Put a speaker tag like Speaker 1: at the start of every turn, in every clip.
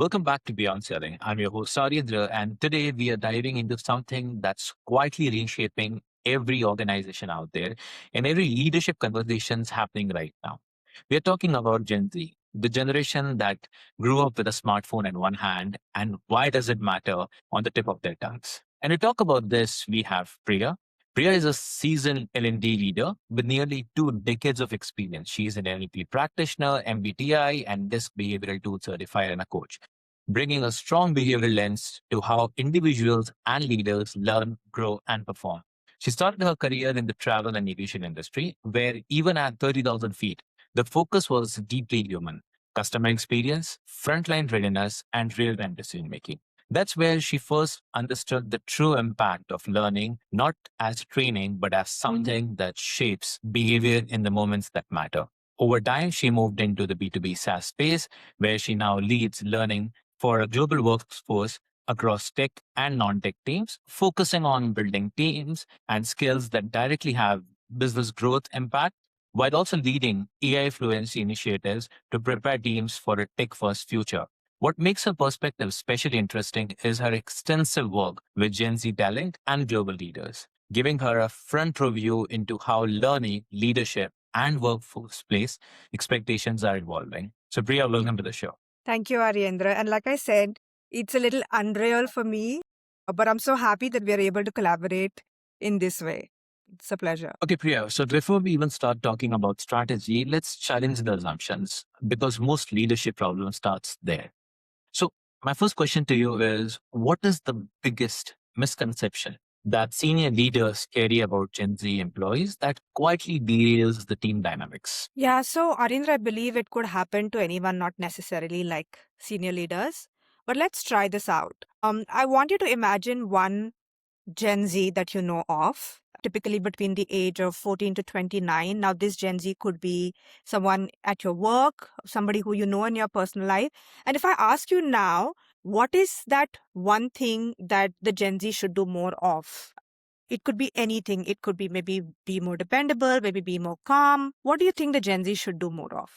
Speaker 1: Welcome back to Beyond Selling. I'm your host, Saryendra, and today we are diving into something that's quietly reshaping every organization out there and every leadership conversations happening right now. We are talking about Gen Z, the generation that grew up with a smartphone in one hand, and why does it matter on the tip of their tongues? And to talk about this, we have Priya. Priya is a seasoned L&D leader with nearly 2 decades of experience. She is an NLP practitioner, MBTI and DISC behavioral tool certified and a coach, bringing a strong behavioral lens to how individuals and leaders learn, grow, and perform. She started her career in the travel and aviation industry, where even at 30,000 feet, the focus was deeply human: customer experience, frontline readiness, and real time decision making. That's where she first understood the true impact of learning, not as training, but as something that shapes behavior in the moments that matter. Over time, she moved into the B2B SaaS space, where she now leads learning for a global workforce across tech and non-tech teams, focusing on building teams and skills that directly have business growth impact, while also leading AI fluency initiatives to prepare teams for a tech-first future. What makes her perspective especially interesting is her extensive work with Gen Z talent and global leaders, giving her a front row view into how learning, leadership, and workforce place expectations are evolving. So, Priya, welcome to the show.
Speaker 2: Thank you, Aryendra. And like I said, it's a little unreal for me, but I'm so happy that we are able to collaborate in this way. It's a pleasure.
Speaker 1: Okay, Priya. So before we even start talking about strategy, let's challenge the assumptions because most leadership problem starts there. So my first question to you is, what is the biggest misconception that senior leaders carry about Gen Z employees that quietly derails the team dynamics?
Speaker 2: Yeah, so Aryendra, I believe it could happen to anyone, not necessarily like senior leaders. But let's try this out. I want you to imagine one Gen Z that you know of, typically between the age of 14 to 29. Now, this Gen Z could be someone at your work, somebody who you know in your personal life. And if I ask you now, what is that one thing that the Gen Z should do more of? It could be anything. It could be maybe be more dependable, maybe be more calm. What do you think the Gen Z should do more of?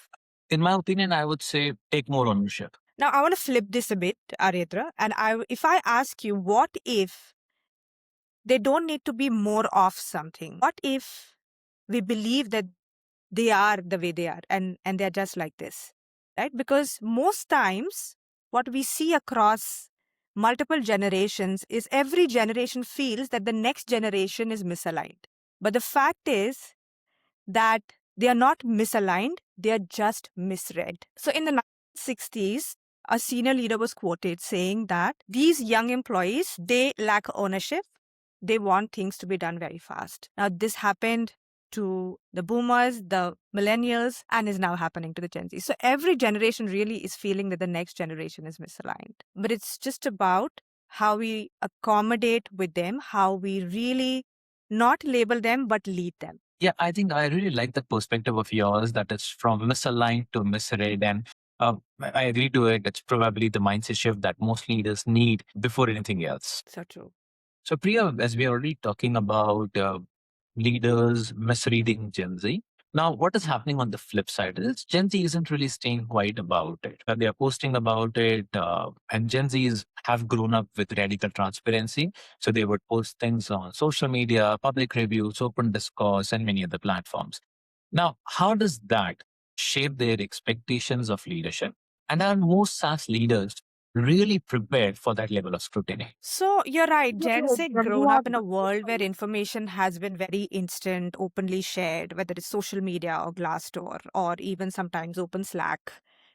Speaker 1: In my opinion, I would say take more ownership.
Speaker 2: Now, I want to flip this a bit, Aryendra. And if I ask you, what if they don't need to be more of something? What if we believe that they are the way they are and they're just like this, right? Because most times what we see across multiple generations is every generation feels that the next generation is misaligned. But the fact is that they are not misaligned, they are just misread. So in the 1960s, a senior leader was quoted saying that these young employees, they lack ownership. They want things to be done very fast. Now, this happened to the boomers, the millennials, and is now happening to the Gen Z. So every generation really is feeling that the next generation is misaligned. But it's just about how we accommodate with them, how we really not label them, but lead them.
Speaker 1: Yeah, I think I really like the perspective of yours that it's from misaligned to misread. And I agree to it. It's probably the mindset shift that most leaders need before anything else.
Speaker 2: So true.
Speaker 1: So, Priya, as we are already talking about leaders misreading Gen Z, now what is happening on the flip side is Gen Z isn't really staying quiet about it. They are posting about it, and Gen Zs have grown up with radical transparency. So they would post things on social media, public reviews, open discourse, and many other platforms. Now, how does that shape their expectations of leadership? And are most SaaS leaders really prepared for that level of scrutiny?
Speaker 2: So you're right. Gen Z grown up in a world where information has been very instant, openly shared, whether it's social media or Glassdoor or even sometimes open Slack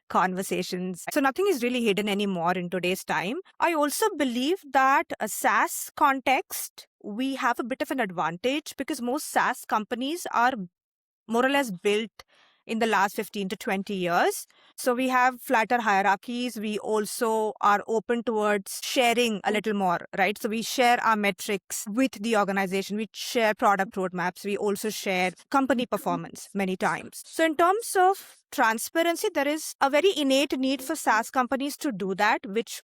Speaker 2: conversations. So nothing is really hidden anymore in today's time. I also believe that a SaaS context, we have a bit of an advantage because most SaaS companies are more or less built in the last 15 to 20 years. So we have flatter hierarchies. We also are open towards sharing a little more, right? So we share our metrics with the organization. We share product roadmaps. We also share company performance many times. So in terms of transparency, there is a very innate need for SaaS companies to do that, which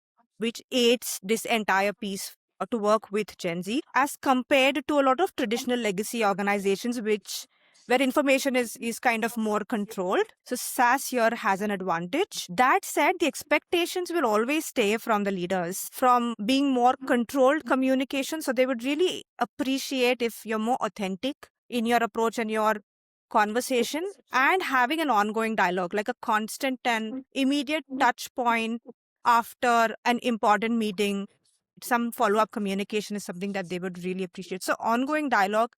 Speaker 2: aids this entire piece to work with Gen Z as compared to a lot of traditional legacy organizations, which where information is kind of more controlled. So SaaS here has an advantage. That said, the expectations will always stay from the leaders from being more controlled communication. So they would really appreciate if you're more authentic in your approach and your conversation, and having an ongoing dialogue, like a constant and immediate touch point after an important meeting. Some follow-up communication is something that they would really appreciate. So ongoing dialogue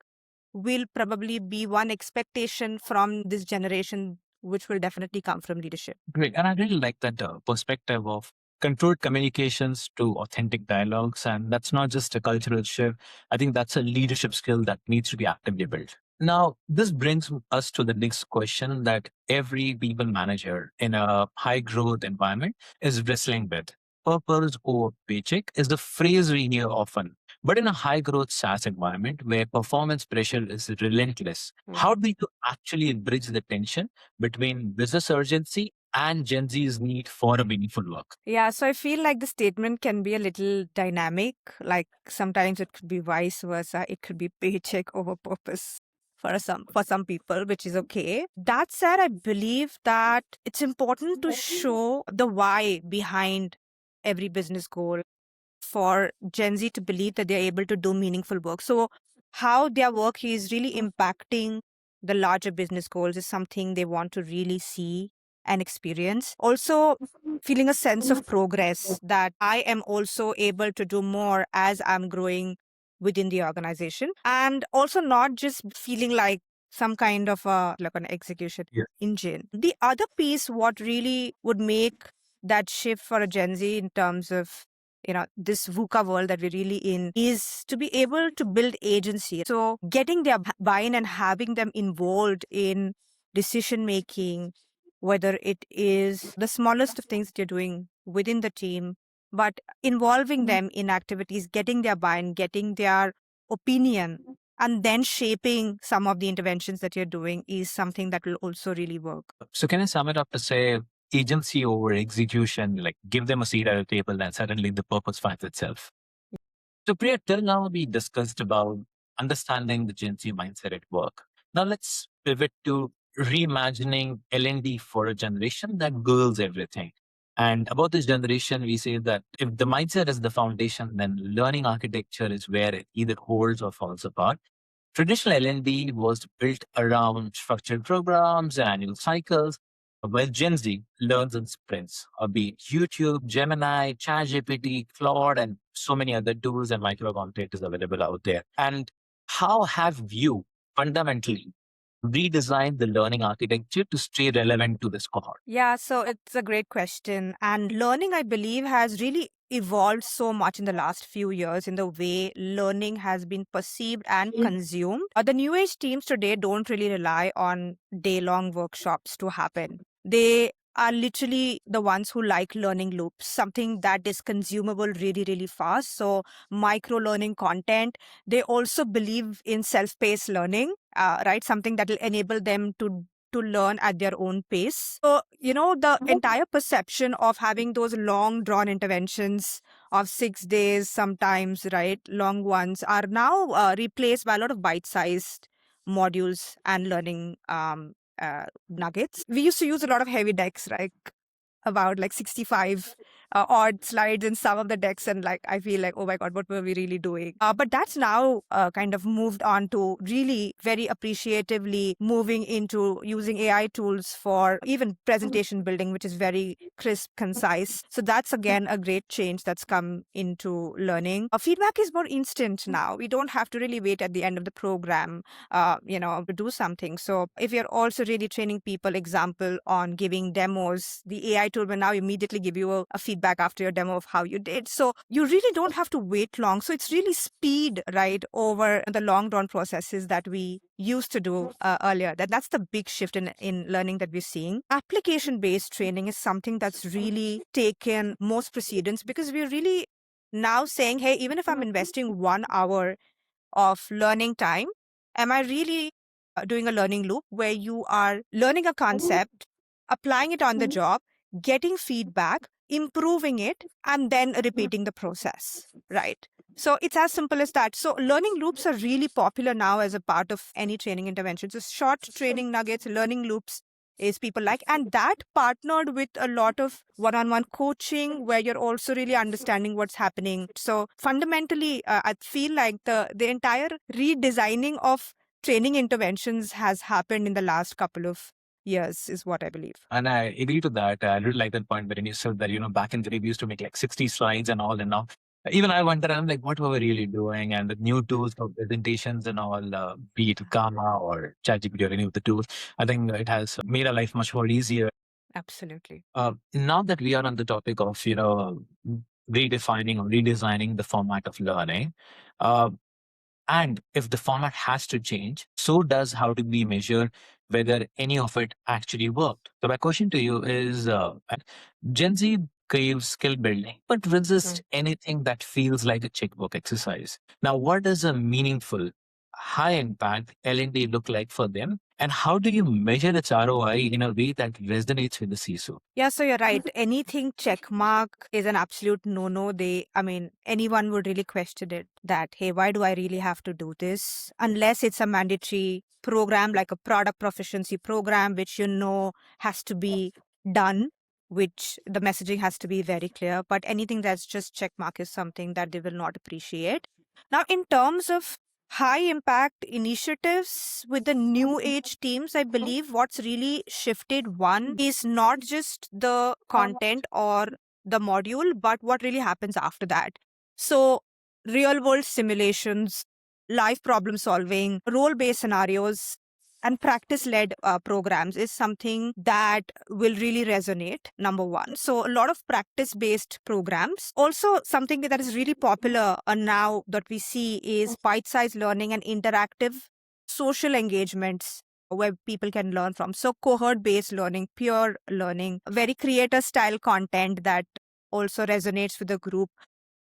Speaker 2: will probably be one expectation from this generation, which will definitely come from leadership.
Speaker 1: Great. And I really like that perspective of controlled communications to authentic dialogues. And that's not just a cultural shift. I think that's a leadership skill that needs to be actively built. Now, this brings us to the next question that every people manager in a high growth environment is wrestling with. Purpose or paycheck is the phrase we hear often. But in a high growth SaaS environment where performance pressure is relentless, how do you actually bridge the tension between business urgency and Gen Z's need for a meaningful work?
Speaker 2: Yeah, so I feel like the statement can be a little dynamic. Like sometimes it could be vice versa. It could be paycheck over purpose for some people, which is okay. That said, I believe that it's important to show the why behind every business goal for Gen Z to believe that they're able to do meaningful work. So how their work is really impacting the larger business goals is something they want to really see and experience. Also, feeling a sense of progress that I am also able to do more as I'm growing within the organization. And also not just feeling like some kind of like an execution engine. The other piece, what really would make that shift for a Gen Z in terms of this VUCA world that we're really in, is to be able to build agency. So getting their buy-in and having them involved in decision making, whether it is the smallest of things that you're doing within the team, but involving them in activities, getting their buy-in, getting their opinion, and then shaping some of the interventions that you're doing is something that will also really work.
Speaker 1: So can I sum it up to say agency over execution, like give them a seat at a table and suddenly the purpose finds itself? So Priya, till now we discussed about understanding the Gen Z mindset at work. Now let's pivot to reimagining L&D for a generation that googles everything. And about this generation, we say that if the mindset is the foundation, then learning architecture is where it either holds or falls apart. Traditional L&D was built around structured programs and annual cycles, while Gen Z learns in sprints, be it YouTube, Gemini, ChatGPT, Claude, and so many other tools and micro content is available out there. And how have you fundamentally redesigned the learning architecture to stay relevant to this cohort?
Speaker 2: Yeah, so it's a great question. And learning, I believe, has really evolved so much in the last few years in the way learning has been perceived and consumed. The new age teams today don't really rely on day-long workshops to happen. They are literally the ones who like learning loops, something that is consumable really, really fast. So micro learning content. They also believe in self-paced learning, right? Something that will enable them to learn at their own pace. So, the entire perception of having those long drawn interventions of 6 days, sometimes, right, long ones, are now replaced by a lot of bite-sized modules and learning nuggets. We used to use a lot of heavy decks, right? About like 65 odd slides in some of the decks, and like I feel like, oh my god, what were we really doing? But that's now kind of moved on to really very appreciatively moving into using AI tools for even presentation building, which is very crisp, concise. So that's again a great change that's come into learning. Feedback is more instant now. We don't have to really wait at the end of the program to do something. So if you're also really training people, example, on giving demos, the AI tool will now immediately give you a feedback after your demo of how you did. So you really don't have to wait long. So it's really speed, right, over the long drawn processes that we used to do earlier. That's the big shift in learning that we're seeing. Application-based training is something that's really taken most precedence, because we're really now saying, hey, even if I'm investing 1 hour of learning time, am I really doing a learning loop where you are learning a concept, applying it on the job, getting feedback, improving it, and then repeating the process, right? So it's as simple as that. So learning loops are really popular now as a part of any training intervention. So short training nuggets, learning loops is people like, and that partnered with a lot of one-on-one coaching where you're also really understanding what's happening. So fundamentally, I feel like the entire redesigning of training interventions has happened in the last couple of years, is what I believe.
Speaker 1: And I agree to that. I really like that point when you said that, back in the day, we used to make like 60 slides and all. And now, even I wonder, I'm like, what were we really doing? And the new tools for presentations and all, be it Gamma or ChatGPT or any of the tools, I think it has made our life much more easier.
Speaker 2: Absolutely.
Speaker 1: Now that we are on the topic of, redefining or redesigning the format of learning, uh, and if the format has to change, so does how do we measure whether any of it actually worked. So my question to you is, Gen Z craves skill building, but resists anything that feels like a checkbook exercise. Now, what does a meaningful, high impact L&D look like for them? And how do you measure its ROI in a way that resonates with the CISO?
Speaker 2: Yeah, so you're right. Anything check mark is an absolute no-no. Anyone would really question it that, hey, why do I really have to do this? Unless it's a mandatory program like a product proficiency program, which has to be done, which the messaging has to be very clear. But anything that's just check mark is something that they will not appreciate. Now, in terms of high impact initiatives with the new age teams, I believe what's really shifted, one is not just the content or the module, but what really happens after that. So real world simulations, live problem solving, role based scenarios, and practice led programs is something that will really resonate, number one. So a lot of practice based programs. Also, something that is really popular now that we see is bite sized learning and interactive social engagements where people can learn from. So cohort based learning, peer learning, very creator style content that also resonates with the group.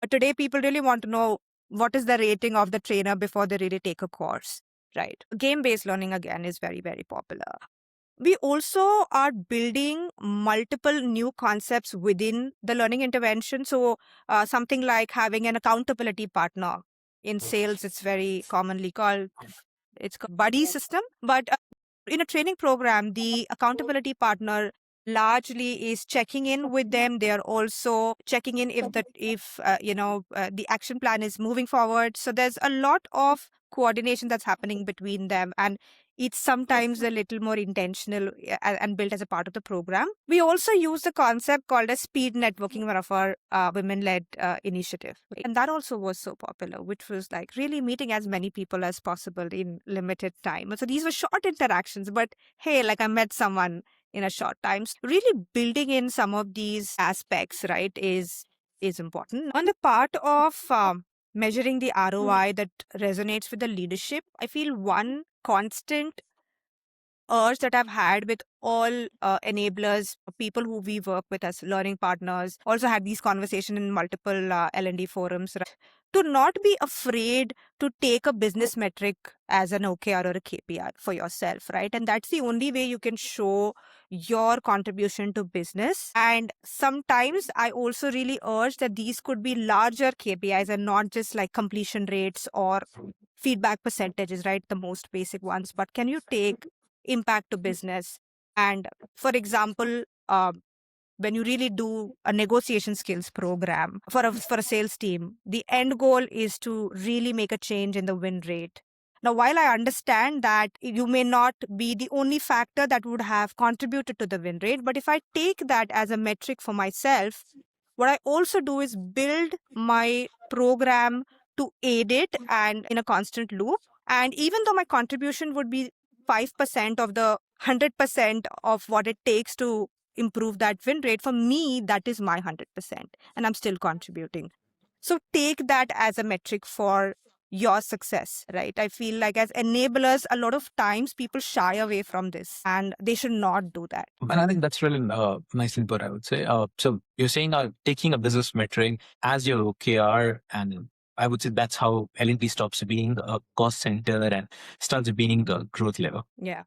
Speaker 2: Today, people really want to know what is the rating of the trainer before they really take a course, right? Game-based learning, again, is very, very popular. We also are building multiple new concepts within the learning intervention. So something like having an accountability partner. In sales, it's very commonly called, it's called buddy system. But in a training program, the accountability partner largely is checking in with them. They are also checking in if the action plan is moving forward. So there's a lot of coordination that's happening between them, and it's sometimes a little more intentional and built as a part of the program. We also use the concept called as speed networking, one of our women-led initiative. And that also was so popular, which was like really meeting as many people as possible in limited time. So these were short interactions, but hey, like I met someone in a short time. So really building in some of these aspects, right, is important. On the part of measuring the ROI that resonates with the leadership, I feel one constant urge that I've had with all enablers, people who we work with as learning partners, also had these conversations in multiple L&D forums, right? To not be afraid to take a business metric as an OKR or a KPI for yourself, right? And that's the only way you can show your contribution to business. And sometimes I also really urge that these could be larger KPIs and not just like completion rates or feedback percentages, right? The most basic ones. But can you take impact to business? And for example, when you really do a negotiation skills program for a sales team, the end goal is to really make a change in the win rate. Now, while I understand that you may not be the only factor that would have contributed to the win rate, but if I take that as a metric for myself, what I also do is build my program to aid it and in a constant loop. And even though my contribution would be 5% of the 100% of what it takes to improve that win rate, for me, that is my 100%, and I'm still contributing. So take that as a metric for your success, right? I feel like as enablers, a lot of times people shy away from this and they should not do that.
Speaker 1: And I think that's really nice input, I would say. So you're saying taking a business metric as your OKR, and I would say that's how L&D stops being a cost center and starts being a growth lever.
Speaker 2: Yeah.